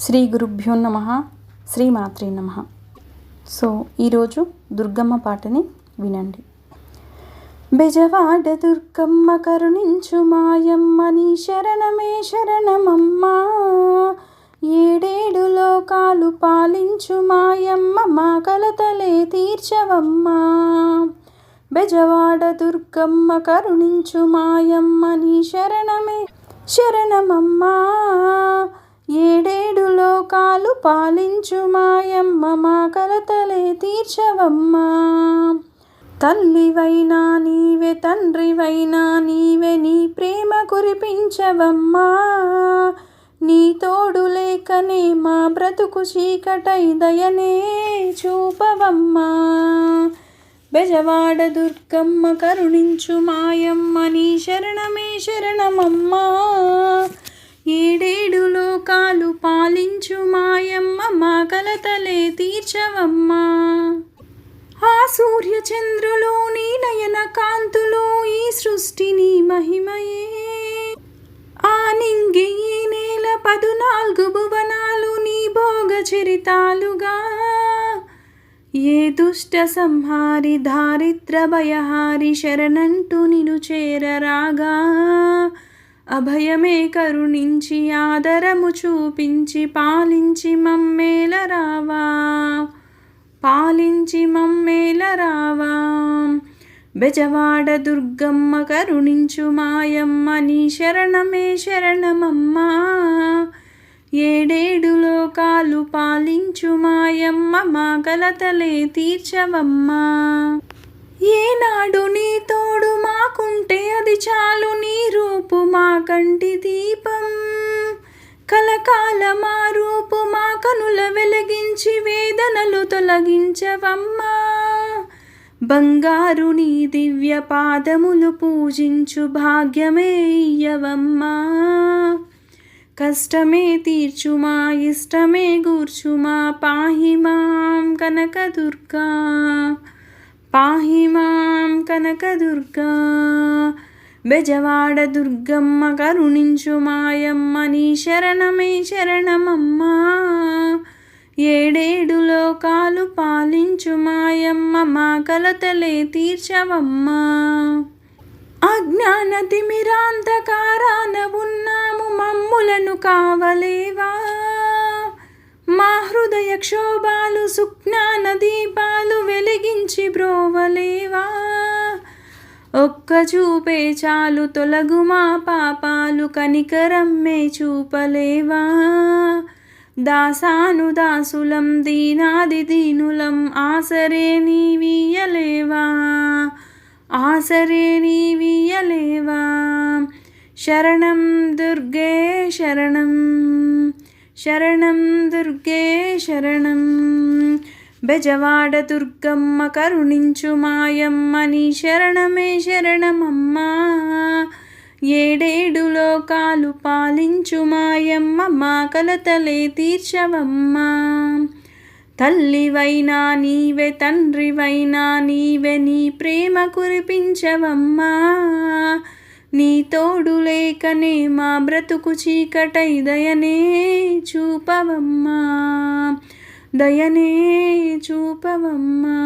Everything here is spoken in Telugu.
శ్రీ గురుభ్యో నమః. శ్రీమాత్రే నమః. సో ఈరోజు దుర్గమ్మ పాటని వినండి. బెజవాడ దుర్గమ్మ కరుణించు మాయమ్మ, నీ శరణమే శరణమమ్మ. ఏడేడు లోకాలు పాలించు మాయమ్మ, మా కలతలే తీర్చవమ్మ. బెజవాడ దుర్గమ్మ కరుణించు మాయమ్మ, నీ శరణమే శరణమమ్మ. ఏడేడు లోకాలు పాలించు మాయమ్మ, మా కలతలే తీర్చవమ్మా. తల్లివైనా నీవే, తండ్రివైనా నీవే, నీ ప్రేమ కురిపించవమ్మా. నీ తోడు లేకనే మా బ్రతుకు చీకటై, దయనే చూపవమ్మా. బెజవాడ దుర్గమ్మ కరుణించు మాయమ్మ, నీ శరణమే శరణమమ్మా. ఏడేడు లోకాలు పాలించు మాయమ్మ, మా కలతలే తీర్చవమ్మా. ఆ సూర్య చంద్రులు నీ నయన కాంతులు, ఈ సృష్టిని మహిమయే. ఆ నింగి ఈ నేల 14 భువనాలు నీ భోగ చరితాలుగా. ఏ దుష్ట సంహారి దారిద్ర భయహారి, శరణంటూ నిను చేరరాగా. అభయమే కరుణించి ఆదరము చూపించి, పాలించి మమ్మేల రావా, పాలించి మమ్మేల రావా. బెజవాడ దుర్గమ్మ కరుణించు మాయమ్మ, నీ శరణమే శరణమమ్మా. ఏడేడు లోకాలు పాలించు మాయమ్మ, మా కలతలే తీర్చవమ్మా. ఏనాడు నీ తోడు మాకుంటే అది చాలు, నీ రూపు మా కంటి దీపం. కలకాల మా రూపు మా కనుల వెలిగించి, వేదనలు తొలగించవమ్మా. బంగారు నీ దివ్య పాదములు పూజించు భాగ్యమే ఇయ్యవమ్మా. కష్టమే తీర్చుమా, ఇష్టమే గూర్చుమా, పాహి మాం కనకదుర్గా, పాహి మాం కనకదుర్గా. బెజవాడ దుర్గమ్మ కరుణించు మాయమ్మ, నీ శరణమే శరణమమ్మా. ఏడేడు లోకాలు పాలించు మాయమ్మ, మా కలతలే తీర్చవమ్మా. అజ్ఞాన తిమిరాంధకారాన ఉన్నాము, మమ్ములను కావలేవా. మా హృదయ క్షోభాలు సుజ్ఞాన దీపాలు వెలిగించి బ్రోవలేవా. ఒక్క చూపే చాలు తొలగు మా పాపాలు, కనికరమ్మే చూపలేవా. దాసాను దాసులం దీనాది దీనులం, ఆసరే నీవియలేవా, ఆసరే నీవియలేవా. శరణం దుర్గే శరణం, శరణం దుర్గే శరణం. బెజవాడ దుర్గమ్మ కరుణించు మాయమ్మ, నీ శరణమే శరణమమ్మా. ఏడేడు లోకాలు పాలించు మాయమ్మ, మా కలతలే తీర్చవమ్మా. తల్లివైనా నీవే, తండ్రివైనా నీవే, నీ ప్రేమ కురిపించవమ్మా. నీ తోడు లేకనే మా బ్రతుకు చీకటై, దయనే చూపవమ్మా, దయనే చూపవమ్మా.